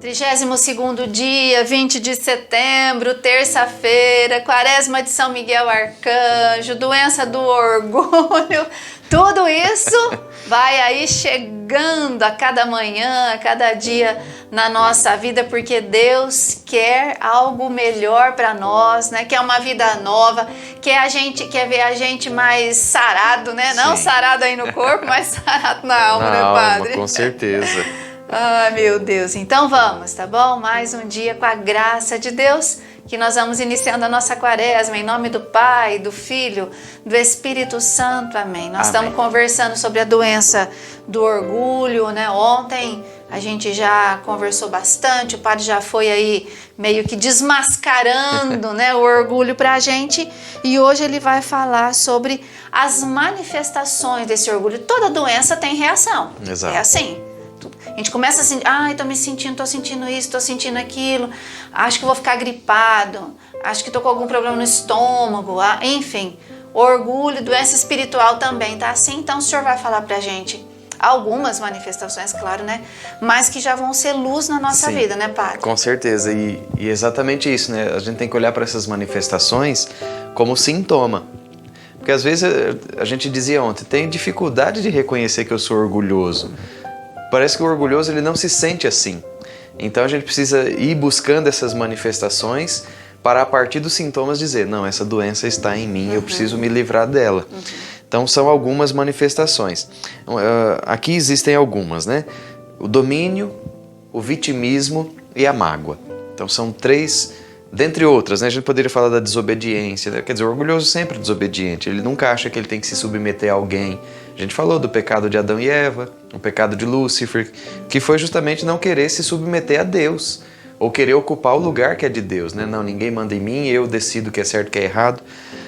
32º dia, 20 de setembro, terça-feira, quaresma de São Miguel Arcanjo, doença do orgulho, tudo isso vai aí chegando a cada manhã, a cada dia na nossa vida, porque Deus quer algo melhor para nós, né? Quer uma vida nova, quer ver a gente mais sarado, né? Sim. Não sarado aí no corpo, mas sarado na alma, né, Padre? Com certeza. Ai, meu Deus. Então vamos, tá bom? Mais um dia com a graça de Deus, que nós vamos iniciando a nossa quaresma em nome do Pai, do Filho, do Espírito Santo. Amém. Nós estamos conversando sobre a doença do orgulho, né? Ontem a gente já conversou bastante, o Padre já foi aí meio que desmascarando, né, o orgulho pra gente, e hoje ele vai falar sobre as manifestações desse orgulho. Toda doença tem reação. Exato. É assim. A gente começa assim, tô sentindo isso, tô sentindo aquilo, acho que vou ficar gripado, acho que tô com algum problema no estômago, enfim, orgulho, doença espiritual também, tá assim? Então o senhor vai falar pra gente algumas manifestações, claro, né? Mas que já vão ser luz na nossa vida, né, Padre? Com certeza, e exatamente isso, né? A gente tem que olhar para essas manifestações como sintoma. Porque às vezes a gente dizia ontem, tem dificuldade de reconhecer que eu sou orgulhoso. Parece que o orgulhoso ele não se sente assim. Então a gente precisa ir buscando essas manifestações para a partir dos sintomas dizer, não, essa doença está em mim, eu preciso me livrar dela. Então são algumas manifestações. Aqui existem algumas, né? O domínio, o vitimismo e a mágoa. Então são três, dentre outras, né? A gente poderia falar da desobediência, né? Quer dizer, o orgulhoso sempre é desobediente, ele nunca acha que ele tem que se submeter a alguém. A gente falou do pecado de Adão e Eva, o pecado de Lúcifer, que foi justamente não querer se submeter a Deus, ou querer ocupar o lugar que é de Deus, né? Não, ninguém manda em mim, eu decido o que é certo e o que é errado.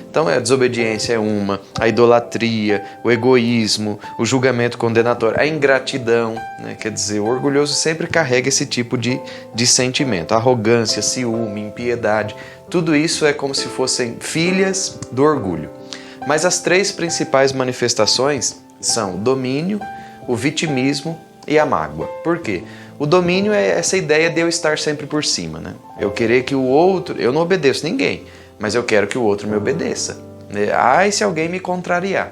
Então a desobediência é uma, a idolatria, o egoísmo, o julgamento condenatório, a ingratidão, né? Quer dizer, o orgulhoso sempre carrega esse tipo de sentimento, arrogância, ciúme, impiedade, tudo isso é como se fossem filhas do orgulho. Mas as três principais manifestações são o domínio, o vitimismo e a mágoa. Por quê? O domínio é essa ideia de eu estar sempre por cima, né? Eu querer que o outro... Eu não obedeço ninguém, mas eu quero que o outro me obedeça. E se alguém me contrariar?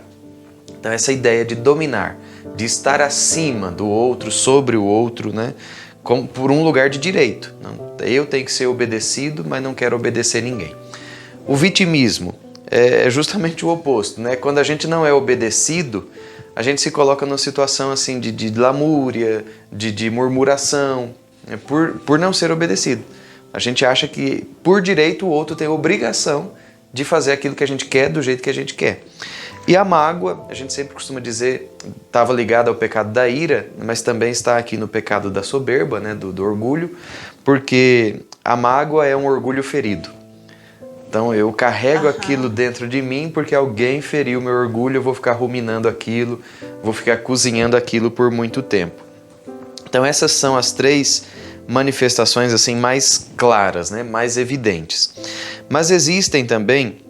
Então essa ideia de dominar, de estar acima do outro, sobre o outro, né? Por um lugar de direito. Eu tenho que ser obedecido, mas não quero obedecer ninguém. O vitimismo é justamente o oposto, né? Quando a gente não é obedecido, a gente se coloca numa situação assim de lamúria, de murmuração, né? por não ser obedecido. A gente acha que, por direito, o outro tem a obrigação de fazer aquilo que a gente quer, do jeito que a gente quer. E a mágoa, a gente sempre costuma dizer, estava ligada ao pecado da ira, mas também está aqui no pecado da soberba, né? do orgulho, porque a mágoa é um orgulho ferido. Então eu carrego aquilo dentro de mim porque alguém feriu meu orgulho, eu vou ficar ruminando aquilo, vou ficar cozinhando aquilo por muito tempo. Então essas são as três manifestações assim mais claras, né, mais evidentes. Mas existem também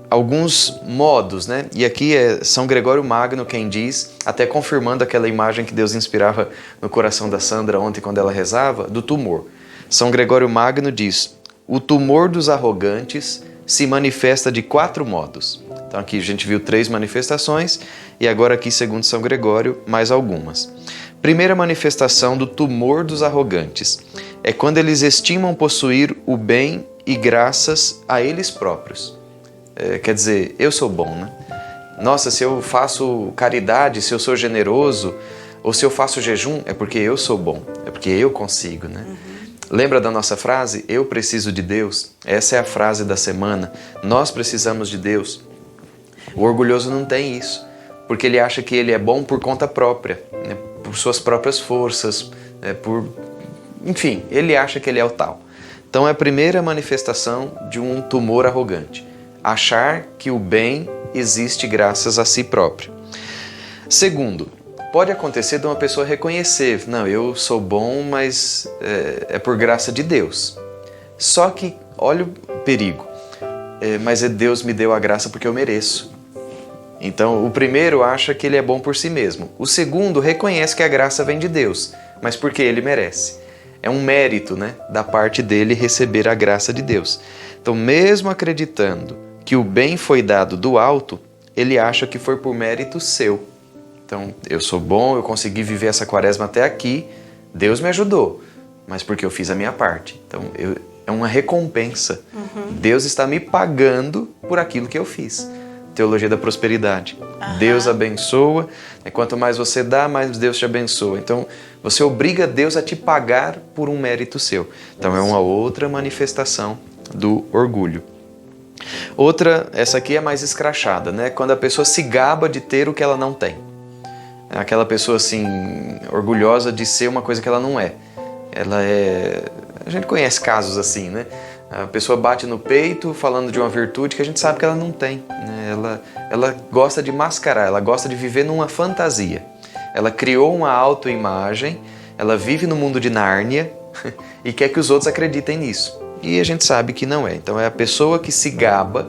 alguns modos, né? E aqui é São Gregório Magno quem diz, até confirmando aquela imagem que Deus inspirava no coração da Sandra ontem quando ela rezava, do tumor. São Gregório Magno diz: o tumor dos arrogantes se manifesta de 4 modos. Então aqui a gente viu 3 manifestações e agora aqui, segundo São Gregório, mais algumas. Primeira manifestação do tumor dos arrogantes é quando eles estimam possuir o bem e graças a eles próprios. Quer dizer, eu sou bom, né? Nossa, se eu faço caridade, se eu sou generoso, ou se eu faço jejum, é porque eu sou bom, é porque eu consigo, né? Lembra da nossa frase? Eu preciso de Deus? Essa é a frase da semana. Nós precisamos de Deus. O orgulhoso não tem isso, porque ele acha que ele é bom por conta própria, né? Por suas próprias forças, né? Enfim, ele acha que ele é o tal. Então é a primeira manifestação de um tumor arrogante. Achar que o bem existe graças a si próprio. Segundo, pode acontecer de uma pessoa reconhecer, não, eu sou bom, mas é por graça de Deus. Só que, olha o perigo, mas Deus me deu a graça porque eu mereço. Então, o primeiro acha que ele é bom por si mesmo. O segundo reconhece que a graça vem de Deus, mas porque ele merece. é um mérito, né, da parte dele receber a graça de Deus. Então, mesmo acreditando que o bem foi dado do alto, ele acha que foi por mérito seu. Então, eu sou bom, eu consegui viver essa quaresma até aqui, Deus me ajudou, mas porque eu fiz a minha parte. Então, é uma recompensa. Deus está me pagando por aquilo que eu fiz. Teologia da prosperidade. Deus abençoa, quanto mais você dá, mais Deus te abençoa. Então, você obriga Deus a te pagar por um mérito seu. Então, é uma outra manifestação do orgulho. Outra, essa aqui é mais escrachada, né? Quando a pessoa se gaba de ter o que ela não tem. Aquela pessoa, assim, orgulhosa de ser uma coisa que ela não é. A gente conhece casos assim, né? A pessoa bate no peito falando de uma virtude que a gente sabe que ela não tem, né? Ela gosta de mascarar, ela gosta de viver numa fantasia. Ela criou uma autoimagem, ela vive no mundo de Nárnia e quer que os outros acreditem nisso. E a gente sabe que não é. Então é a pessoa que se gaba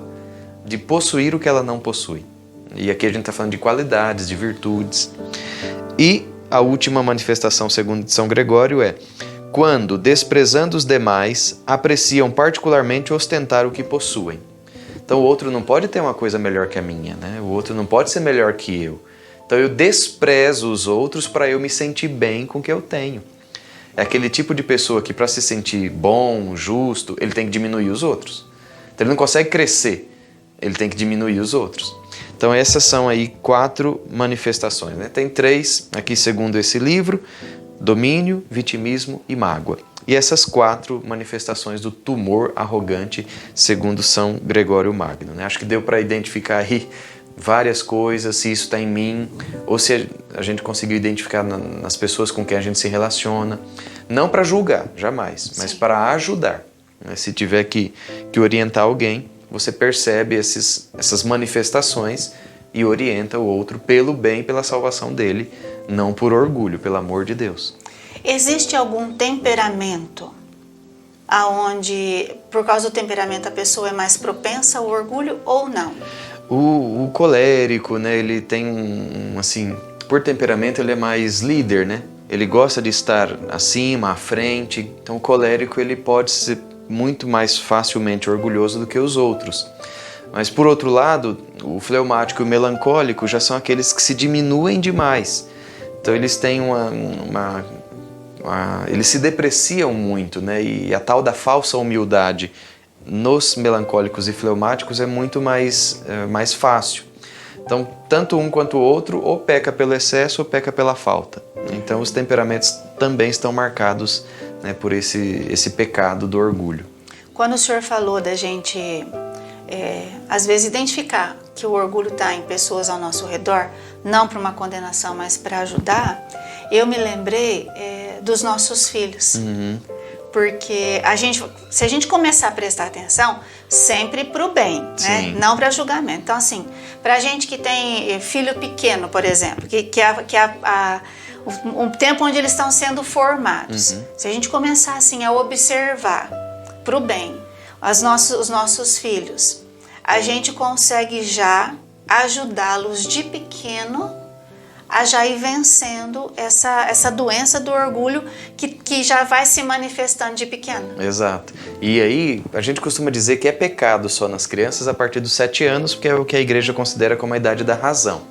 de possuir o que ela não possui. E aqui a gente está falando de qualidades, de virtudes. E a última manifestação, segundo São Gregório, é quando, desprezando os demais, apreciam particularmente ostentar o que possuem. Então o outro não pode ter uma coisa melhor que a minha, né? O outro não pode ser melhor que eu. Então eu desprezo os outros para eu me sentir bem com o que eu tenho. É aquele tipo de pessoa que, para se sentir bom, justo, ele tem que diminuir os outros. Então ele não consegue crescer, ele tem que diminuir os outros. Então essas são aí 4 manifestações, né? Tem 3 aqui segundo esse livro: domínio, vitimismo e mágoa. E essas 4 manifestações do tumor arrogante, segundo São Gregório Magno, né? Acho que deu para identificar aí várias coisas, se isso está em mim, ou se a gente conseguiu identificar nas pessoas com quem a gente se relaciona. Não para julgar, jamais, mas para ajudar, né? Se tiver que orientar alguém, você percebe essas manifestações e orienta o outro pelo bem, pela salvação dele, não por orgulho, pelo amor de Deus. Existe algum temperamento aonde, por causa do temperamento, a pessoa é mais propensa ao orgulho ou não? O colérico, né, ele tem assim, por temperamento ele é mais líder, né? Ele gosta de estar acima, à frente. Então o colérico ele pode ser muito mais facilmente orgulhoso do que os outros. Mas por outro lado, o fleumático e o melancólico já são aqueles que se diminuem demais. Então eles têm eles se depreciam muito, né? E a tal da falsa humildade nos melancólicos e fleumáticos é muito mais fácil. Então, tanto um quanto o outro ou peca pelo excesso ou peca pela falta. Então, os temperamentos também estão marcados, né, por esse pecado do orgulho. Quando o senhor falou da gente, às vezes, identificar que o orgulho está em pessoas ao nosso redor, não para uma condenação, mas para ajudar, eu me lembrei dos nossos filhos. Porque se a gente começar a prestar atenção, sempre para o bem, né? Não para julgamento. Então, assim, para a gente que tem filho pequeno, por exemplo, que é o tempo onde eles estão sendo formados, se a gente começar assim a observar para o bem os nossos filhos, a gente consegue já ajudá-los de pequeno a já ir vencendo essa doença do orgulho que já vai se manifestando de pequeno. Exato. E aí, a gente costuma dizer que é pecado só nas crianças a partir dos 7 anos, porque é o que a igreja considera como a idade da razão.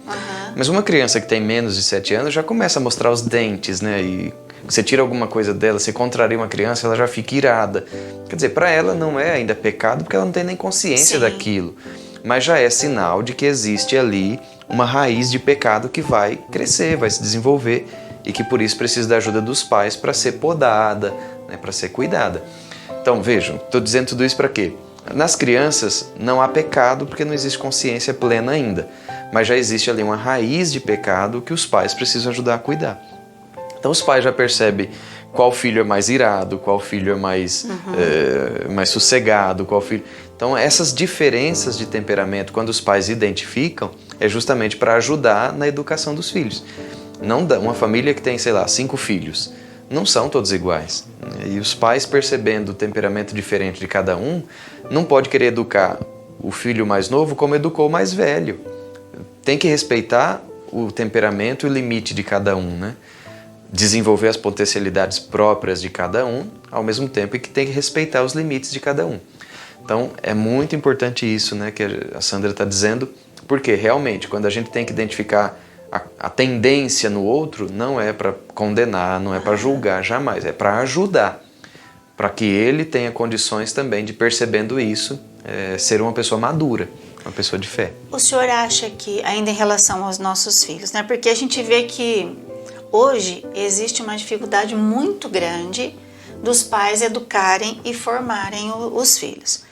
Mas uma criança que tem menos de 7 anos já começa a mostrar os dentes, né? E você tira alguma coisa dela, você contraria uma criança, ela já fica irada. Quer dizer, para ela não é ainda pecado, porque ela não tem nem consciência daquilo. Mas já é sinal de que existe ali uma raiz de pecado que vai crescer, vai se desenvolver e que por isso precisa da ajuda dos pais para ser podada, né, para ser cuidada. Então vejam, estou dizendo tudo isso para quê? Nas crianças não há pecado porque não existe consciência plena ainda, mas já existe ali uma raiz de pecado que os pais precisam ajudar a cuidar. Então os pais já percebem qual filho é mais irado, qual filho é mais sossegado, qual filho... Então essas diferenças de temperamento, quando os pais identificam, é justamente para ajudar na educação dos filhos. Não dá, uma família que tem, 5 filhos, não são todos iguais. E os pais, percebendo o temperamento diferente de cada um, não pode querer educar o filho mais novo como educou o mais velho. Tem que respeitar o temperamento e o limite de cada um, né? desenvolver as potencialidades próprias de cada um, ao mesmo tempo que tem que respeitar os limites de cada um. Então, é muito importante isso, né, que a Sandra está dizendo, porque realmente, quando a gente tem que identificar a tendência no outro, não é para condenar, não é para julgar, jamais, é para ajudar, para que ele tenha condições também de, percebendo isso, ser uma pessoa madura, uma pessoa de fé. O senhor acha que, ainda em relação aos nossos filhos, né, porque a gente vê que hoje existe uma dificuldade muito grande dos pais educarem e formarem os filhos.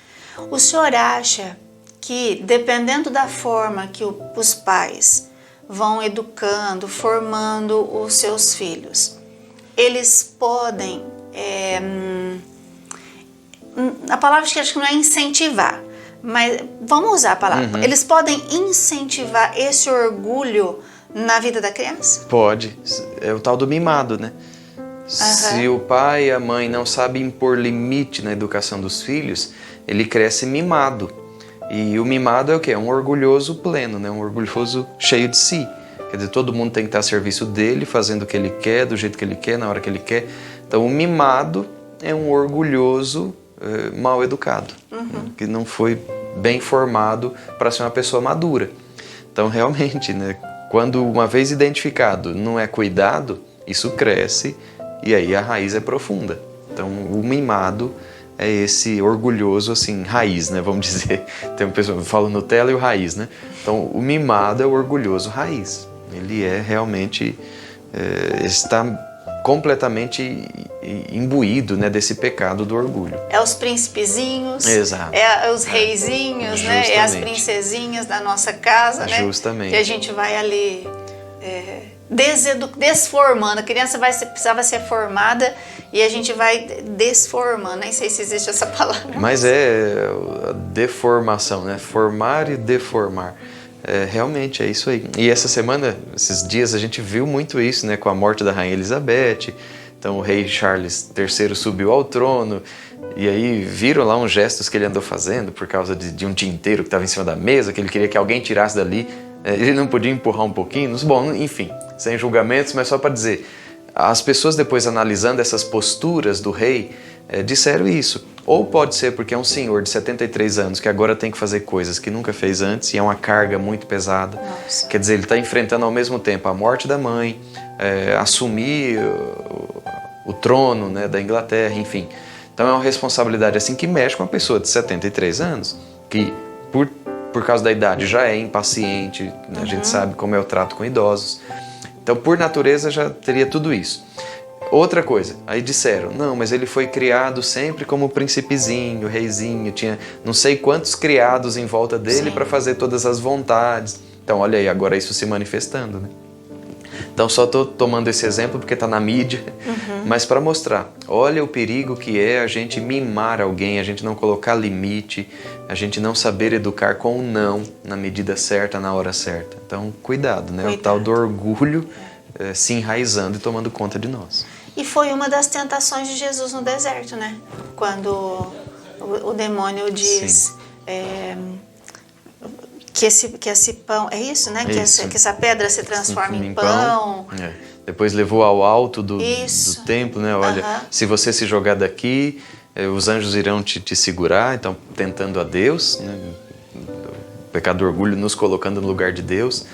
O senhor acha que, dependendo da forma que os pais vão educando, formando os seus filhos, eles podem, a palavra acho que não é incentivar, mas vamos usar a palavra, eles podem incentivar esse orgulho na vida da criança? Pode, é o tal do mimado, né? Se o pai e a mãe não sabem impor limite na educação dos filhos, ele cresce mimado. E o mimado é o quê? É um orgulhoso pleno, né? Um orgulhoso cheio de si. Quer dizer, todo mundo tem que estar a serviço dele, fazendo o que ele quer, do jeito que ele quer, na hora que ele quer. Então, o mimado é um orgulhoso mal educado, né? Que não foi bem formado para ser uma pessoa madura. Então, realmente, né? Quando uma vez identificado não é cuidado, isso cresce e aí a raiz é profunda. Então, o mimado é esse orgulhoso, assim, raiz, né? Vamos dizer. Tem uma pessoa que fala Nutella e o raiz, né? Então, o mimado é o orgulhoso raiz. Ele é realmente, está completamente imbuído, né, desse pecado do orgulho. É os príncipezinhos, exato, é os reizinhos, né? É as princesinhas da nossa casa, né? Justamente. Que a gente vai ali desformando. A criança precisava ser formada e a gente vai desformando. Nem sei se existe essa palavra. Mas é a deformação, né? Formar e deformar. Realmente é isso aí. E essa semana, esses dias, a gente viu muito isso, né? Com a morte da Rainha Elizabeth. Então o rei Charles III subiu ao trono. E aí viram lá uns gestos que ele andou fazendo por causa de um tinteiro que estava em cima da mesa, que ele queria que alguém tirasse dali. Ele não podia empurrar um pouquinho. Bom, enfim, sem julgamentos, mas só para dizer. As pessoas depois analisando essas posturas do rei, disseram isso. Ou pode ser porque é um senhor de 73 anos que agora tem que fazer coisas que nunca fez antes e é uma carga muito pesada. Nossa. Quer dizer, ele está enfrentando ao mesmo tempo a morte da mãe, assumir o trono, né, da Inglaterra, enfim. Então é uma responsabilidade assim que mexe com uma pessoa de 73 anos, que por causa da idade já é impaciente, né? A gente sabe como é o trato com idosos. Então, por natureza, já teria tudo isso. Outra coisa, aí disseram, não, mas ele foi criado sempre como príncipezinho, reizinho, tinha não sei quantos criados em volta dele para fazer todas as vontades. Então, olha aí, agora isso se manifestando, né? Então, só estou tomando esse exemplo porque está na mídia, mas para mostrar, olha o perigo que é a gente mimar alguém, a gente não colocar limite, a gente não saber educar com o não na medida certa, na hora certa. Então, cuidado, né? Cuidado. O tal do orgulho se enraizando e tomando conta de nós. E foi uma das tentações de Jesus no deserto, né? Quando o demônio diz que esse pão, é isso, né? Que essa pedra se transforma em pão. Depois levou ao alto do templo, né? Olha, se você se jogar daqui, os anjos irão te segurar. Então, tentando a Deus, né? O pecado do orgulho nos colocando no lugar de Deus.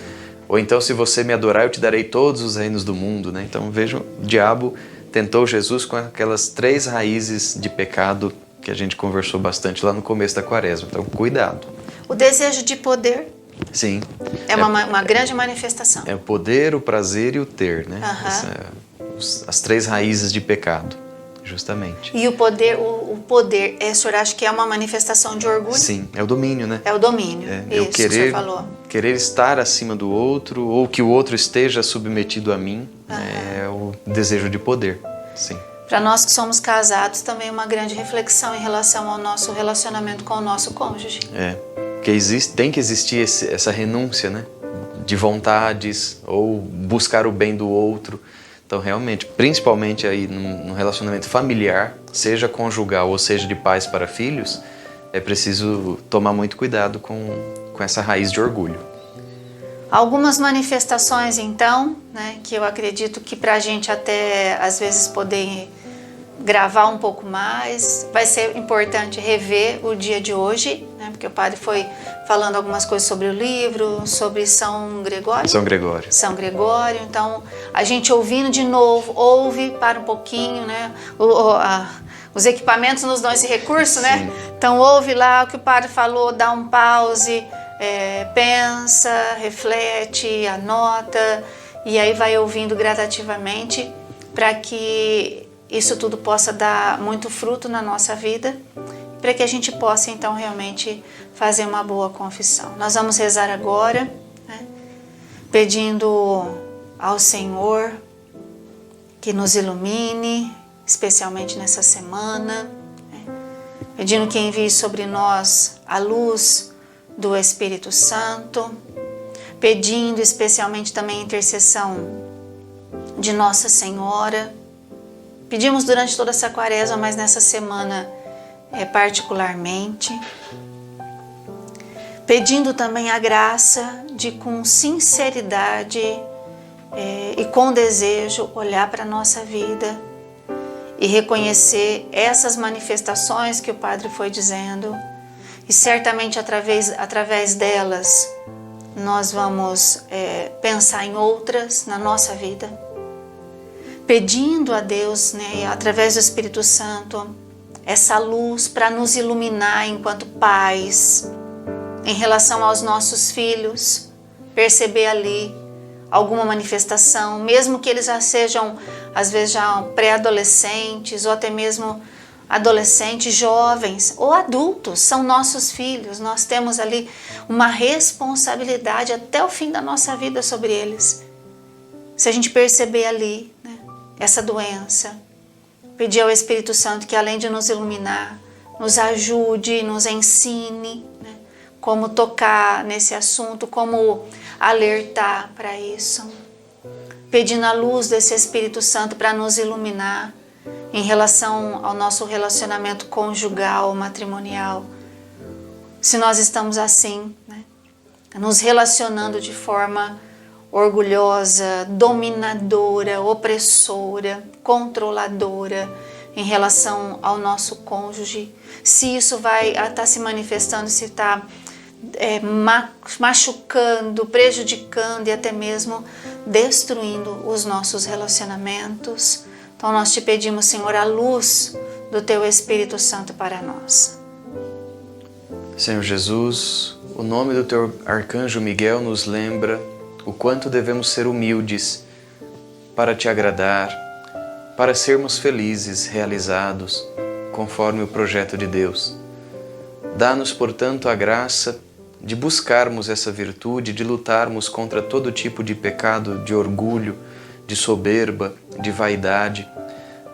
Ou então, se você me adorar, eu te darei todos os reinos do mundo, né? Então, vejam, o diabo tentou Jesus com aquelas 3 raízes de pecado que a gente conversou bastante lá no começo da Quaresma. Então, cuidado. O desejo de poder. Sim. É uma grande manifestação. É o poder, o prazer e o ter, né? As 3 raízes de pecado, justamente. E o poder, o o senhor acha que é uma manifestação de orgulho? Sim, é o domínio, né? É o domínio, eu isso que o senhor falou. Querer estar acima do outro ou que o outro esteja submetido a mim, é o desejo de poder, sim. Para nós que somos casados, também uma grande reflexão em relação ao nosso relacionamento com o nosso cônjuge. Porque tem que existir essa renúncia, né? De vontades ou buscar o bem do outro. Então, realmente, principalmente aí no relacionamento familiar, seja conjugal ou seja de pais para filhos, é preciso tomar muito cuidado com essa raiz de orgulho. Algumas manifestações, então, né, que eu acredito que para a gente até às vezes poder gravar um pouco mais, vai ser importante rever o dia de hoje, né, porque o padre foi falando algumas coisas sobre o livro, sobre São Gregório. São Gregório. São Gregório, então a gente ouvindo de novo, ouve, para um pouquinho, né? Os equipamentos nos dão esse recurso, né? Sim. Então ouve lá o que o padre falou, dá um pause, pensa, reflete, anota e aí vai ouvindo gradativamente para que isso tudo possa dar muito fruto na nossa vida, para que a gente possa então realmente fazer uma boa confissão. Nós vamos rezar agora, né, pedindo ao Senhor que nos ilumine, especialmente nessa semana, né, pedindo que envie sobre nós a luz do Espírito Santo, pedindo especialmente também a intercessão de Nossa Senhora. Pedimos durante toda essa quaresma, mas nessa semana particularmente, pedindo também a graça de com sinceridade e com desejo olhar para a nossa vida e reconhecer essas manifestações que o Padre foi dizendo e certamente através delas nós vamos pensar em outras na nossa vida, pedindo a Deus, né, através do Espírito Santo, essa luz para nos iluminar enquanto pais, em relação aos nossos filhos, perceber ali alguma manifestação, mesmo que eles já sejam, às vezes, já pré-adolescentes ou até mesmo adolescentes, jovens ou adultos, são nossos filhos, nós temos ali uma responsabilidade até o fim da nossa vida sobre eles. Se a gente perceber ali, né, essa doença, pedir ao Espírito Santo que além de nos iluminar, nos ajude, nos ensine, né, como tocar nesse assunto, como alertar para isso, pedindo a luz desse Espírito Santo para nos iluminar em relação ao nosso relacionamento conjugal, matrimonial. Se nós estamos assim, né, nos relacionando de forma orgulhosa, dominadora, opressora, controladora em relação ao nosso cônjuge, se isso vai estar se manifestando, se está machucando, prejudicando e até mesmo destruindo os nossos relacionamentos. Então nós te pedimos, Senhor, a luz do Teu Espírito Santo para nós. Senhor Jesus, o nome do Teu Arcanjo Miguel nos lembra o quanto devemos ser humildes para Te agradar, para sermos felizes, realizados, conforme o projeto de Deus. Dá-nos, portanto, a graça de buscarmos essa virtude, de lutarmos contra todo tipo de pecado, de orgulho, de soberba, de vaidade.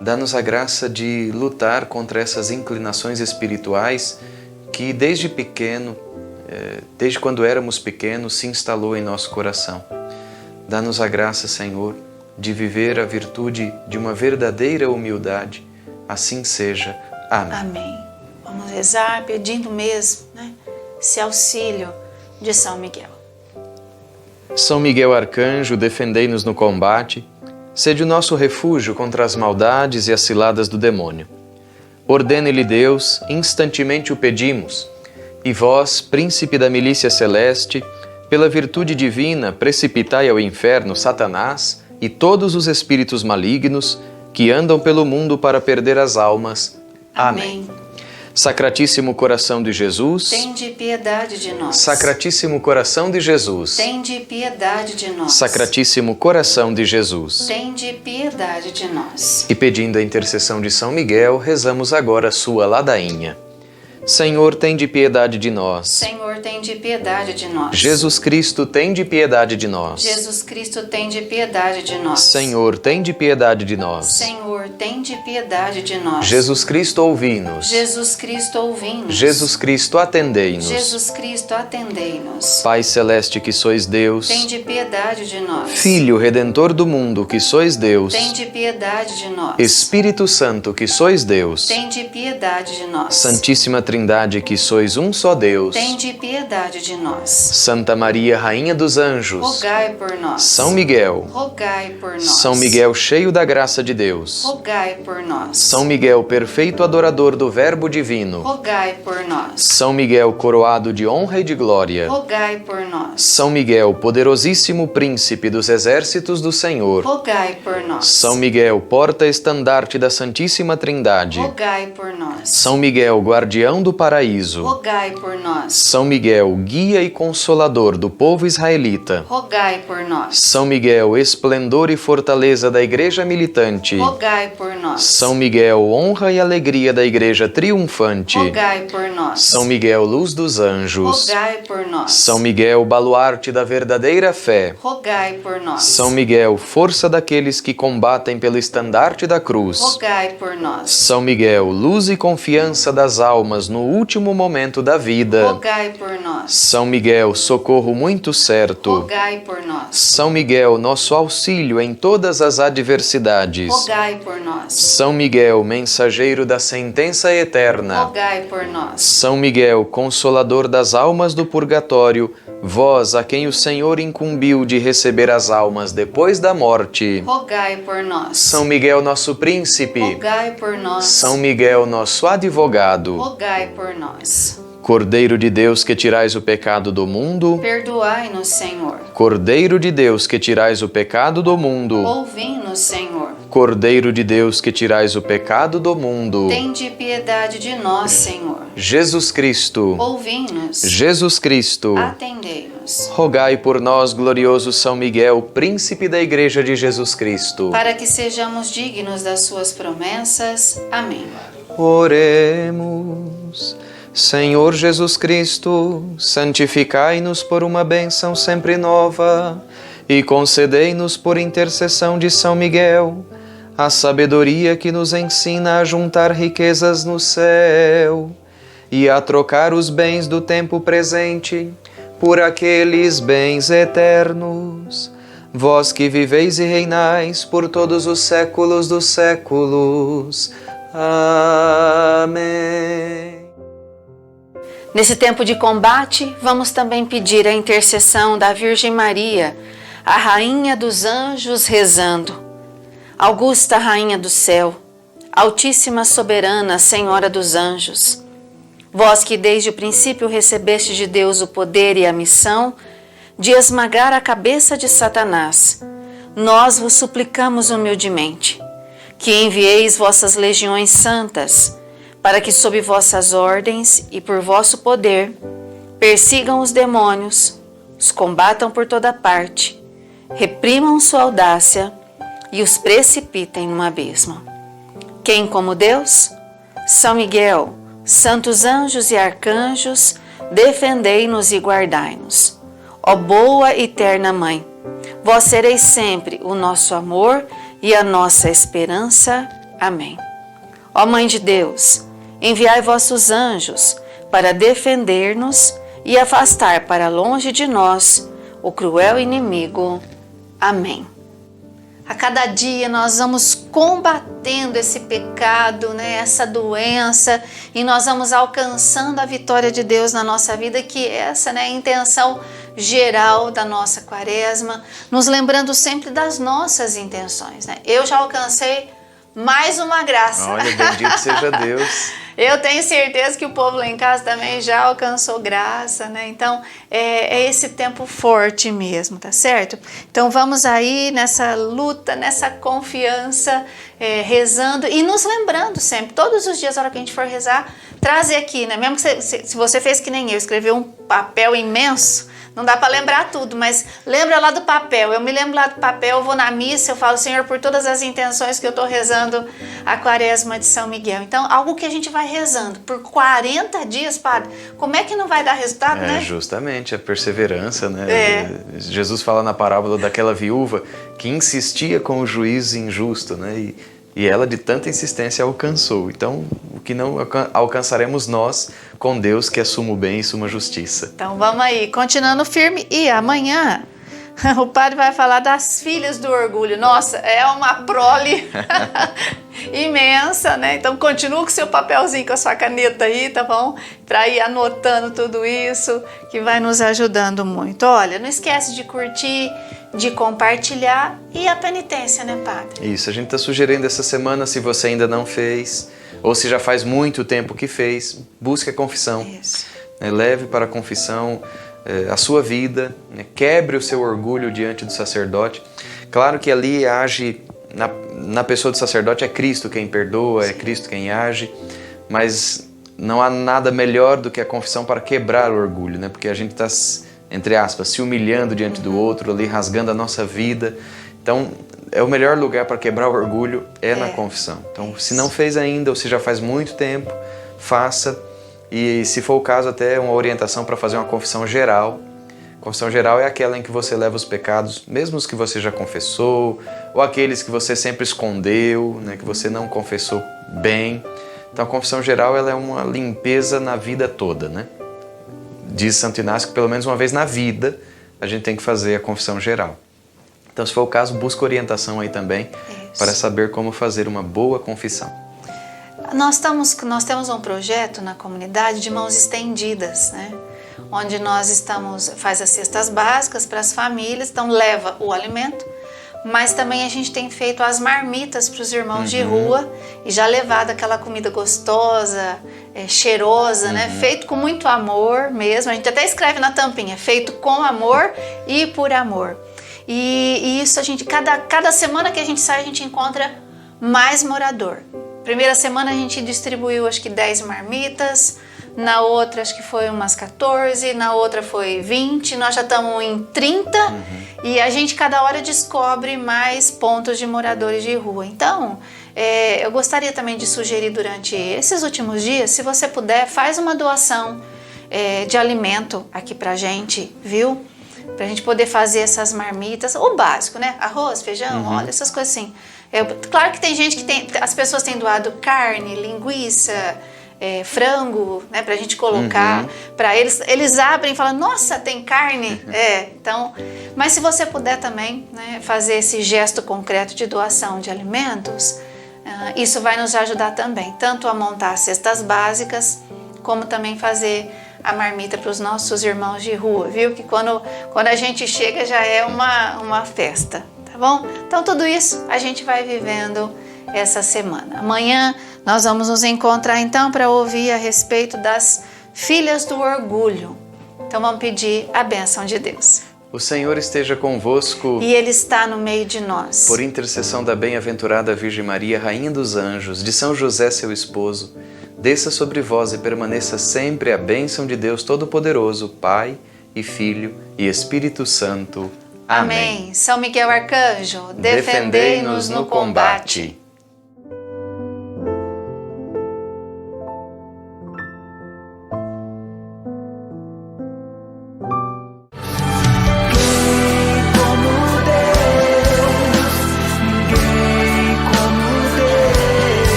Dá-nos a graça de lutar contra essas inclinações espirituais que desde pequeno, desde quando éramos pequenos, se instalou em nosso coração. Dá-nos a graça, Senhor, de viver a virtude de uma verdadeira humildade. Assim seja. Amém. Amém. Vamos rezar pedindo mesmo, né, esse auxílio de São Miguel. São Miguel Arcanjo, defendei-nos no combate, sede o nosso refúgio contra as maldades e as ciladas do demônio. Ordene-lhe Deus, instantemente o pedimos, e vós, príncipe da milícia celeste, pela virtude divina, precipitai ao inferno Satanás e todos os espíritos malignos que andam pelo mundo para perder as almas. Amém. Sacratíssimo coração de Jesus, tende piedade de nós. Sacratíssimo coração de Jesus, tende piedade de nós. Sacratíssimo coração de Jesus, tende piedade de nós. E pedindo a intercessão de São Miguel, rezamos agora a sua ladainha. Senhor, tende piedade de nós. Senhor, tende piedade de nós. Jesus Cristo, tende piedade de nós. Jesus Cristo, tende piedade de nós. Senhor, tende piedade de nós. Senhor, Senhor, tende piedade de nós. Jesus Cristo, ouvi-nos. Jesus Cristo, ouvi-nos. Jesus Cristo, atendei-nos. Jesus Cristo, atendei-nos. Pai celeste que sois Deus, Tende piedade de nós. Filho Redentor do mundo que sois Deus, Tende piedade de nós. Espírito Santo que sois Deus, Tende piedade de nós. Santíssima Trindade que sois um só Deus, Tende piedade de nós. Santa Maria, Rainha dos Anjos, Rogai por nós. São Miguel, Rogai por nós. São Miguel cheio da graça de Deus, Rogai por nós. São Miguel perfeito adorador do Verbo Divino, Rogai por nós. São Miguel coroado de honra e de glória, Rogai por nós. São Miguel poderosíssimo príncipe dos exércitos do Senhor, Rogai por nós. São Miguel porta-estandarte da Santíssima Trindade, Rogai por nós. São Miguel guardião do paraíso, Rogai por nós. São Miguel guia e consolador do povo israelita, Rogai por nós. São Miguel esplendor e fortaleza da igreja militante, Rogai por nós. São Miguel honra e alegria da igreja triunfante, Rogai por nós. São Miguel luz dos anjos, Rogai por nós. São Miguel baluarte da verdadeira fé, Rogai por nós. São Miguel força daqueles que combatem pelo estandarte da cruz, Rogai por nós. São Miguel luz e confiança das almas no último momento da vida, Rogai por nós. São Miguel socorro muito certo, Rogai por nós. São Miguel nosso auxílio em todas as adversidades, Rogai por nós. São Miguel mensageiro da sentença eterna, Rogai por nós. São Miguel consolador das almas do purgatório, vós a quem o Senhor incumbiu de receber as almas depois da morte, Rogai por nós. São Miguel nosso príncipe, Rogai por nós. São Miguel nosso advogado, Rogai por nós. Cordeiro de Deus que tirais o pecado do mundo, Perdoai-nos, Senhor. Cordeiro de Deus que tirais o pecado do mundo, Ouvi-nos, Senhor. Cordeiro de Deus que tirais o pecado do mundo, Tende piedade de nós, Senhor. Jesus Cristo, Ouvi-nos. Jesus Cristo, Atendei-nos. rogai por nós, glorioso São Miguel, príncipe da Igreja de Jesus Cristo. Para que sejamos dignos das suas promessas. Amém. Oremos. Senhor Jesus Cristo, santificai-nos por uma bênção sempre nova e concedei-nos por intercessão de São Miguel a sabedoria que nos ensina a juntar riquezas no céu e a trocar os bens do tempo presente por aqueles bens eternos. Vós que viveis e reinais por todos os séculos dos séculos. Amém. Nesse tempo de combate, vamos também pedir a intercessão da Virgem Maria, a Rainha dos Anjos, rezando. Augusta Rainha do Céu, Altíssima Soberana Senhora dos Anjos, vós que desde o princípio recebeste de Deus o poder e a missão de esmagar a cabeça de Satanás, nós vos suplicamos humildemente que envieis vossas legiões santas, para que sob vossas ordens e por vosso poder persigam os demônios, os combatam por toda parte, reprimam sua audácia e os precipitem no abismo. Quem como Deus? São Miguel, santos anjos e arcanjos, defendei-nos e guardai-nos. Ó boa e eterna Mãe, vós sereis sempre o nosso amor e a nossa esperança. Amém. Ó Mãe de Deus, enviai vossos anjos para defender-nos e afastar para longe de nós o cruel inimigo. Amém. A cada dia nós vamos combatendo esse pecado, essa doença, e nós vamos alcançando a vitória de Deus na nossa vida, que essa é a intenção geral da nossa quaresma, nos lembrando sempre das nossas intenções. Eu já alcancei mais uma graça. Olha, bendito seja Deus. Eu tenho certeza que o povo lá em casa também já alcançou graça, Então, é esse tempo forte mesmo, tá certo? Então, vamos aí nessa luta, nessa confiança, rezando e nos lembrando sempre, todos os dias, na hora que a gente for rezar, trazer aqui, Mesmo que se você fez que nem eu, escreveu um papel imenso, não dá para lembrar tudo, mas lembra lá do papel. Eu me lembro lá do papel, eu vou na missa, eu falo, Senhor, por todas as intenções que eu estou rezando a quaresma de São Miguel. Então, algo que a gente vai rezando por 40 dias, padre, como é que não vai dar resultado, Justamente, a perseverança, Jesus fala na parábola daquela viúva que insistia com o juiz injusto, E E ela, de tanta insistência, alcançou. Então, o que não alcançaremos nós com Deus, que é sumo bem e suma justiça. Então vamos aí, continuando firme. E amanhã o padre vai falar das filhas do orgulho. Nossa, é uma prole imensa, né? Então continua com seu papelzinho, com a sua caneta aí, tá bom? Para ir anotando tudo isso, que vai nos ajudando muito. Olha, não esquece de curtir, de compartilhar e a penitência, né, padre? Isso, a gente está sugerindo essa semana, se você ainda não fez, ou se já faz muito tempo que fez, busque a confissão. Isso. Leve para a confissão a sua vida, quebre o seu orgulho diante do sacerdote. Claro que ali age, na pessoa do sacerdote é Cristo quem perdoa, é Cristo quem age, mas não há nada melhor do que a confissão para quebrar o orgulho, né? Porque a gente está, entre aspas, se humilhando diante do outro, ali rasgando a nossa vida. Então, o melhor lugar para quebrar o orgulho é na confissão. Então, se não fez ainda, ou se já faz muito tempo, faça. E, se for o caso, até uma orientação para fazer uma confissão geral. Confissão geral é aquela em que você leva os pecados, mesmo os que você já confessou, ou aqueles que você sempre escondeu, né, que você não confessou bem. Então, a confissão geral ela é uma limpeza na vida toda, né? Diz Santo Inácio que pelo menos uma vez na vida a gente tem que fazer a confissão geral. Então, se for o caso, busca orientação aí também para saber como fazer uma boa confissão. Nós temos um projeto na comunidade de mãos estendidas, né? Onde nós faz as cestas básicas para as famílias, então leva o alimento, mas também a gente tem feito as marmitas para os irmãos de rua e já levado aquela comida gostosa, cheirosa, né? Feito com muito amor mesmo. A gente até escreve na tampinha, feito com amor e por amor. E isso cada semana que a gente sai, a gente encontra mais morador. Primeira semana a gente distribuiu acho que 10 marmitas, na outra acho que foi umas 14, na outra foi 20, nós já estamos em 30 e a gente cada hora descobre mais pontos de moradores de rua. Então, eu gostaria também de sugerir durante esses últimos dias, se você puder, faz uma doação de alimento aqui pra gente, viu? Pra gente poder fazer essas marmitas, o básico, né? Arroz, feijão, óleo, essas coisas assim. Claro que tem gente as pessoas têm doado carne, linguiça, frango, né, pra gente colocar para eles abrem e falam, nossa, tem carne, então, mas se você puder também, né, fazer esse gesto concreto de doação de alimentos, isso vai nos ajudar também, tanto a montar cestas básicas, como também fazer a marmita para os nossos irmãos de rua, viu? Que quando a gente chega já é uma festa. Bom, então tudo isso a gente vai vivendo essa semana. Amanhã nós vamos nos encontrar então para ouvir a respeito das filhas do orgulho. Então vamos pedir a bênção de Deus. O Senhor esteja convosco. E Ele está no meio de nós. Por intercessão da bem-aventurada Virgem Maria, Rainha dos Anjos, de São José, seu esposo, desça sobre vós e permaneça sempre a bênção de Deus Todo-Poderoso, Pai e Filho e Espírito Santo. Amém. São Miguel Arcanjo, defendei-nos no combate.